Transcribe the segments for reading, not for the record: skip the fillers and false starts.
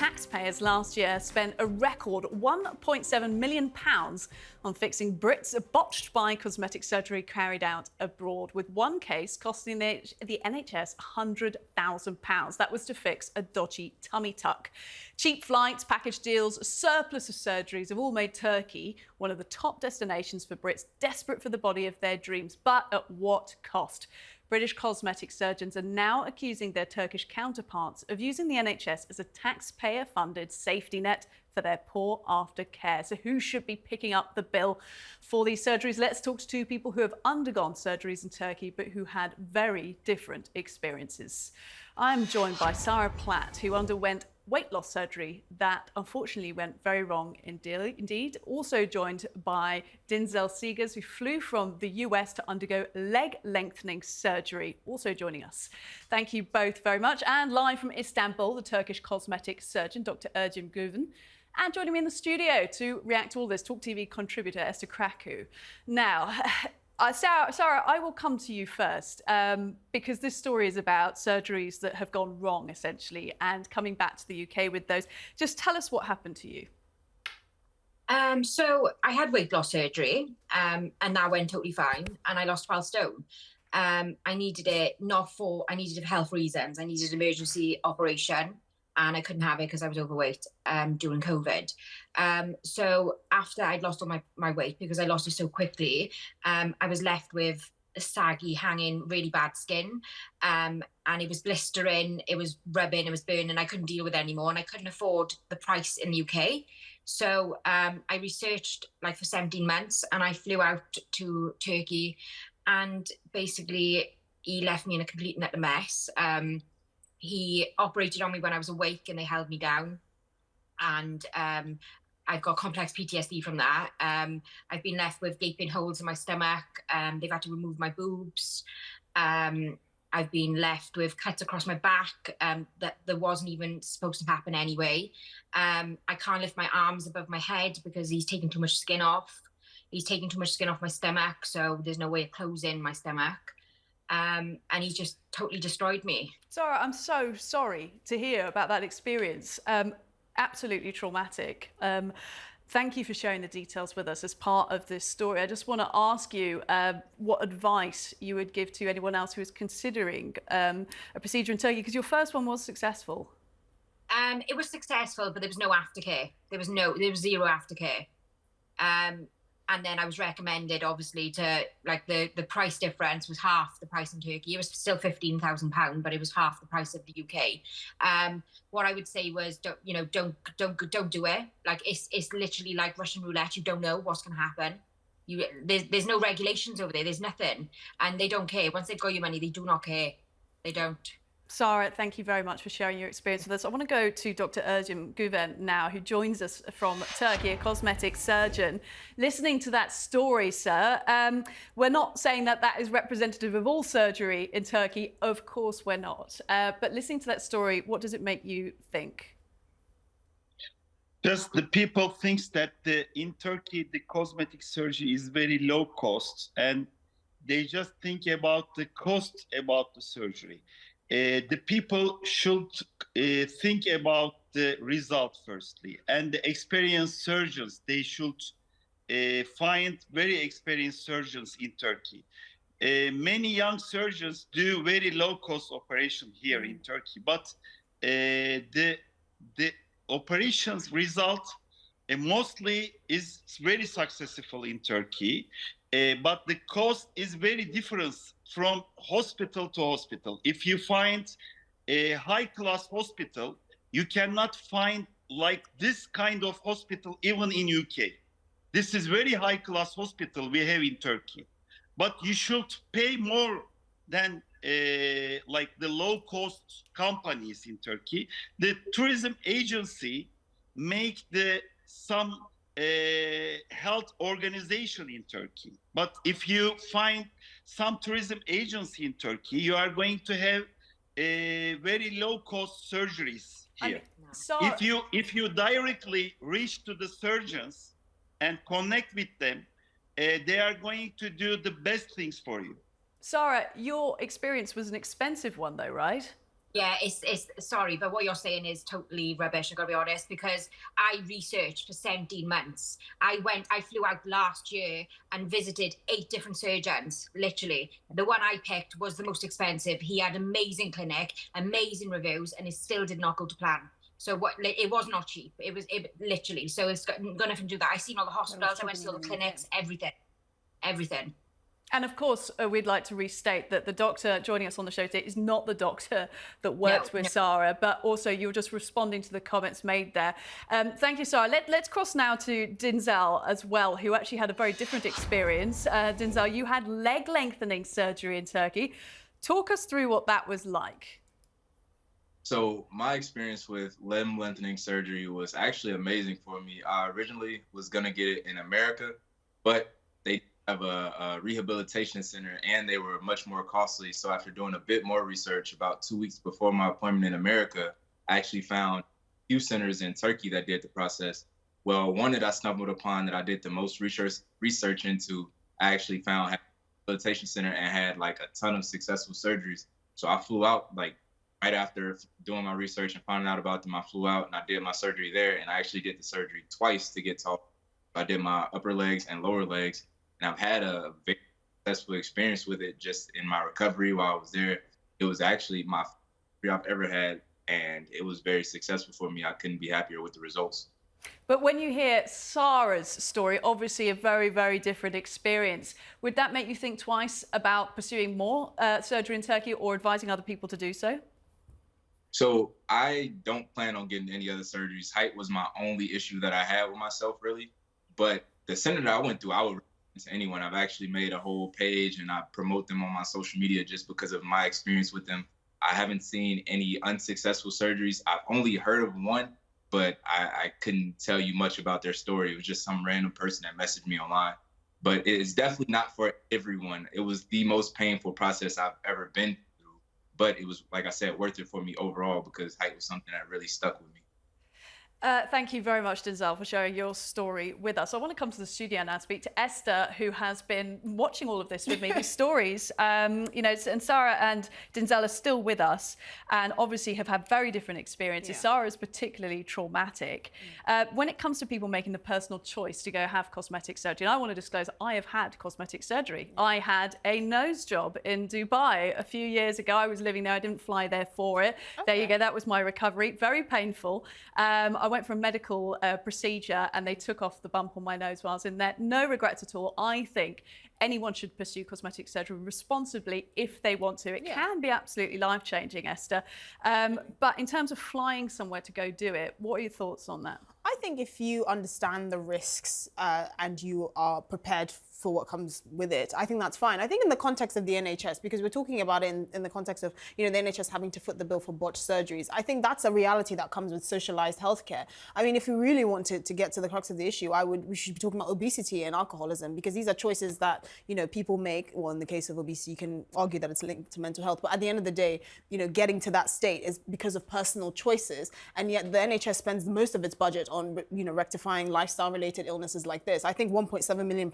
taxpayers last year spent a record £1.7 million on fixing Brits' botched by cosmetic surgery carried out abroad, with one case costing the NHS £100,000. That was to fix a dodgy tummy tuck. Cheap flights, package deals, a surplus of surgeries have all made Turkey one of the top destinations for Brits desperate for the body of their dreams. But at what cost? British cosmetic surgeons are now accusing their Turkish counterparts of using the NHS as a taxpayer-funded safety net for their poor aftercare. So who should be picking up the bill for these surgeries? Let's talk to two people who have undergone surgeries in Turkey, but who had very different experiences. I'm joined by Sarah Platt, who underwent weight loss surgery that unfortunately went very wrong indeed. Also joined by Denzel Seegers, who flew from the US to undergo leg lengthening surgery, also joining us. Thank you both very much. And live from Istanbul, the Turkish cosmetic surgeon, Dr. Ercim Güven. And joining me in the studio to react to all this, TalkTV contributor Esther Kraku. Now, Sarah, I will come to you first because this story is about surgeries that have gone wrong, essentially, and coming back to the UK with those. Just tell us what happened to you. So I had weight loss surgery and that went totally fine, and I lost 12 stone. I needed it for health reasons. I needed an emergency operation, and I couldn't have it because I was overweight during COVID. So after I'd lost all my weight, because I lost it so quickly, I was left with a saggy, hanging, really bad skin. And it was blistering, it was rubbing, it was burning. I couldn't deal with it anymore, and I couldn't afford the price in the UK. So I researched for 17 months, and I flew out to Turkey, and basically he left me in a complete and utter mess. He operated on me when I was awake, and they held me down. And I've got complex PTSD from that. I've been left with gaping holes in my stomach. They've had to remove my boobs. I've been left with cuts across my back that wasn't even supposed to happen anyway. I can't lift my arms above my head because he's taken too much skin off. He's taken too much skin off my stomach, so there's no way of closing my stomach. And he's just totally destroyed me. Sarah, I'm so sorry to hear about that experience. Absolutely traumatic. Thank you for sharing the details with us as part of this story. I just want to ask you what advice you would give to anyone else who is considering a procedure in Turkey, because your first one was successful. It was successful, but there was no aftercare. There was zero aftercare. And then I was recommended, obviously, to the price difference was half the price in Turkey. It was still £15,000, but it was half the price of the UK. What I would say was, don't do it. It's literally like Russian roulette. You don't know what's going to happen. There's no regulations over there. There's nothing, and they don't care. Once they've got your money, they do not care. They don't. Sarah, thank you very much for sharing your experience with us. I want to go to Dr. Ercim Güven now, who joins us from Turkey, a cosmetic surgeon. Listening to that story, sir, we're not saying that that is representative of all surgery in Turkey. Of course we're not. But listening to that story, what does it make you think? Just the people thinks that in Turkey, the cosmetic surgery is very low cost, and they just think about the cost about the surgery. The people should think about the result firstly, and the experienced surgeons, they should find very experienced surgeons in Turkey. Many young surgeons do very low cost operation here in Turkey, but the operations result mostly is very successful in Turkey, but the cost is very different from hospital to hospital. If you find a high-class hospital, you cannot find like this kind of hospital even in UK. This is very high-class hospital we have in Turkey. But you should pay more than like the low-cost companies in Turkey. The tourism agency make some health organization in Turkey. But if you find some tourism agency in Turkey, you are going to have very low-cost surgeries here. If you directly reach to the surgeons and connect with them, they are going to do the best things for you. Sarah, your experience was an expensive one though, right? Yeah, it's sorry, but what you're saying is totally rubbish. I gotta be honest, because I researched for 17 months. I flew out last year and visited 8 different surgeons. Literally, the one I picked was the most expensive. He had amazing clinic, amazing reviews, and it still did not go to plan. So what? It was not cheap. It literally. So it's got nothing to do with that. I seen all the hospitals. I went to all the clinics. Everything, everything. And of course, we'd like to restate that the doctor joining us on the show today is not the doctor that worked with Sarah, but also you're just responding to the comments made there. Thank you, Sarah. Let's cross now to Dinzel as well, who actually had a very different experience. Dinzel, you had leg lengthening surgery in Turkey. Talk us through what that was like. So my experience with limb lengthening surgery was actually amazing for me. I originally was gonna get it in America, but they have a rehabilitation center and they were much more costly. So after doing a bit more research about 2 weeks before my appointment in America, I actually found a few centers in Turkey that did the process. Well, one that I stumbled upon that I did the most research into, I actually found had a rehabilitation center and had like a ton of successful surgeries. So I flew out like right after doing my research and finding out about them. I flew out and I did my surgery there, and I actually did the surgery twice to get tall. I did my upper legs and lower legs, and I've had a very successful experience with it just in my recovery while I was there. It was actually my first surgery I've ever had, and it was very successful for me. I couldn't be happier with the results. But when you hear Sarah's story, obviously a very, very different experience, would that make you think twice about pursuing more surgery in Turkey or advising other people to do so? So I don't plan on getting any other surgeries. Height was my only issue that I had with myself, really. But the center that I went through, I would recommend to anyone. I've actually made a whole page and I promote them on my social media just because of my experience with them. I haven't seen any unsuccessful surgeries. I've only heard of one, but I couldn't tell you much about their story. It was just some random person that messaged me online. But it is definitely not for everyone. It was the most painful process I've ever been through. But it was, like I said, worth it for me overall because height was something that really stuck with me. Thank you very much, Dinzel, for sharing your story with us. I want to come to the studio now and speak to Esther, who has been watching all of this with me, these stories. You know, and Sarah and Dinzel are still with us and obviously have had very different experiences. Yeah. Sarah is particularly traumatic. When it comes to people making the personal choice to go have cosmetic surgery, and I want to disclose I have had cosmetic surgery. I had a nose job in Dubai a few years ago. I was living there. I didn't fly there for it. Okay. There you go. That was my recovery. Very painful. I went for a medical procedure and they took off the bump on my nose while I was in there. No regrets at all. I think anyone should pursue cosmetic surgery responsibly if they want to. It can be absolutely life-changing, Esther. But in terms of flying somewhere to go do it, what are your thoughts on that? I think if you understand the risks and you are prepared for what comes with it, I think that's fine. I think in the context of the NHS, because we're talking about it in the context of, you know, the NHS having to foot the bill for botched surgeries, I think that's a reality that comes with socialized healthcare. I mean, if we really wanted to get to the crux of the issue, we should be talking about obesity and alcoholism, because these are choices that, you know, people make. Well, in the case of obesity, you can argue that it's linked to mental health, but at the end of the day, you know, getting to that state is because of personal choices, and yet the NHS spends most of its budget on, you know, rectifying lifestyle-related illnesses like this. I think £1.7 million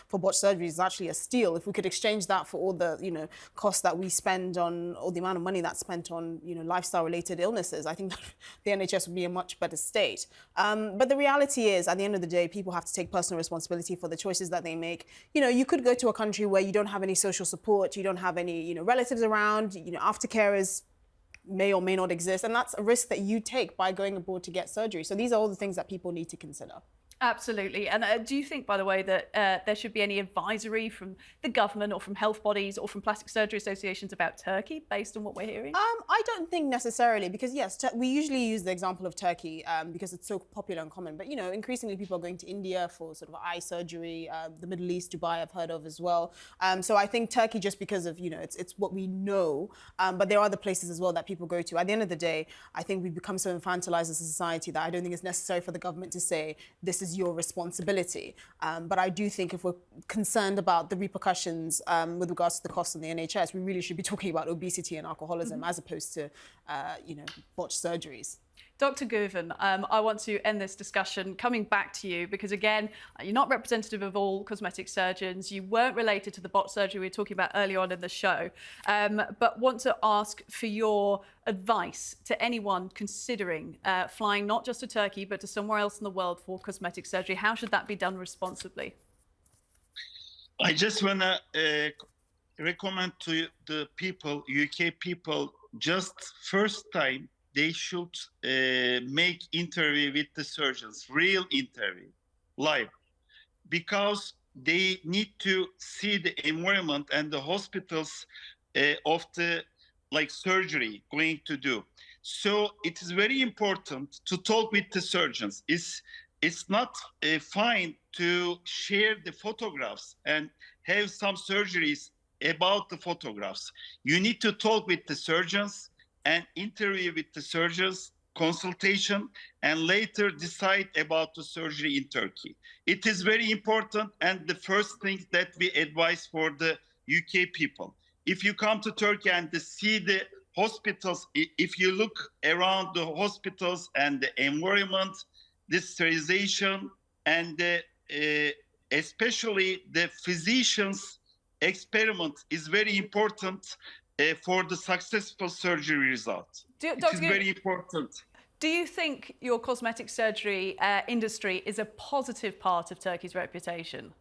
for botched surgery is actually a steal. If we could exchange that for all the, you know, costs that we spend on, or the amount of money that's spent on, you know, lifestyle-related illnesses, I think the NHS would be in a much better state. But the reality is, at the end of the day, people have to take personal responsibility for the choices that they make. You know, you could go to a country where you don't have any social support, you don't have any, you know, relatives around, you know, aftercarers may or may not exist, and that's a risk that you take by going abroad to get surgery. So these are all the things that people need to consider. Absolutely. And do you think, by the way, that there should be any advisory from the government or from health bodies or from plastic surgery associations about Turkey, based on what we're hearing? I don't think necessarily, because yes, we usually use the example of Turkey because it's so popular and common. But, you know, increasingly people are going to India for sort of eye surgery, the Middle East, Dubai, I've heard of as well. So I think Turkey, just because of, you know, it's what we know, but there are other places as well that people go to. At the end of the day, I think we've become so infantilized as a society that I don't think it's necessary for the government to say, this is your responsibility. But I do think if we're concerned about the repercussions with regards to the costs on the NHS, we really should be talking about obesity and alcoholism as opposed to, you know, botched surgeries. Dr. Guven, I want to end this discussion coming back to you because, again, you're not representative of all cosmetic surgeons. You weren't related to the botched surgery we were talking about earlier on in the show, but want to ask for your advice to anyone considering flying not just to Turkey, but to somewhere else in the world for cosmetic surgery. How should that be done responsibly? I just want to recommend to the people, UK people, just first time, they should make interview with the surgeons, real interview, live, because they need to see the environment and the hospitals of the surgery going to do. So it is very important to talk with the surgeons. It's not fine to share the photographs and have some surgeries about the photographs. You need to talk with the surgeons and interview with the surgeons, consultation, and later decide about the surgery in Turkey. It is very important, and the first thing that we advise for the UK people. If you come to Turkey and see the hospitals, if you look around the hospitals and the environment, the sterilization, and especially the physicians' experiment is very important for the successful surgery result. It is very important. Do you think your cosmetic surgery industry is a positive part of Turkey's reputation?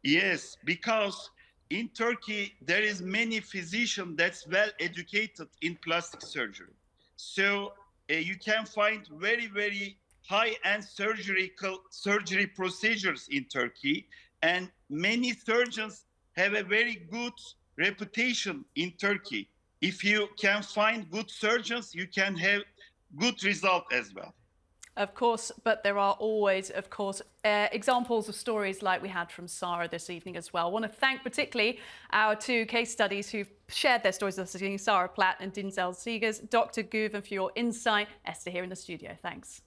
Yes, because in Turkey, there is many physicians that's well educated in plastic surgery. So you can find very, very high-end surgery procedures in Turkey. And many surgeons have a very good reputation in Turkey. If you can find good surgeons, you can have good result as well. Of course, but there are always, of course, examples of stories like we had from Sarah this evening as well. I want to thank particularly our two case studies who've shared their stories with us, Sarah Platt and Denzel Seegers. Dr. Guven, for your insight. Esther here in the studio. Thanks.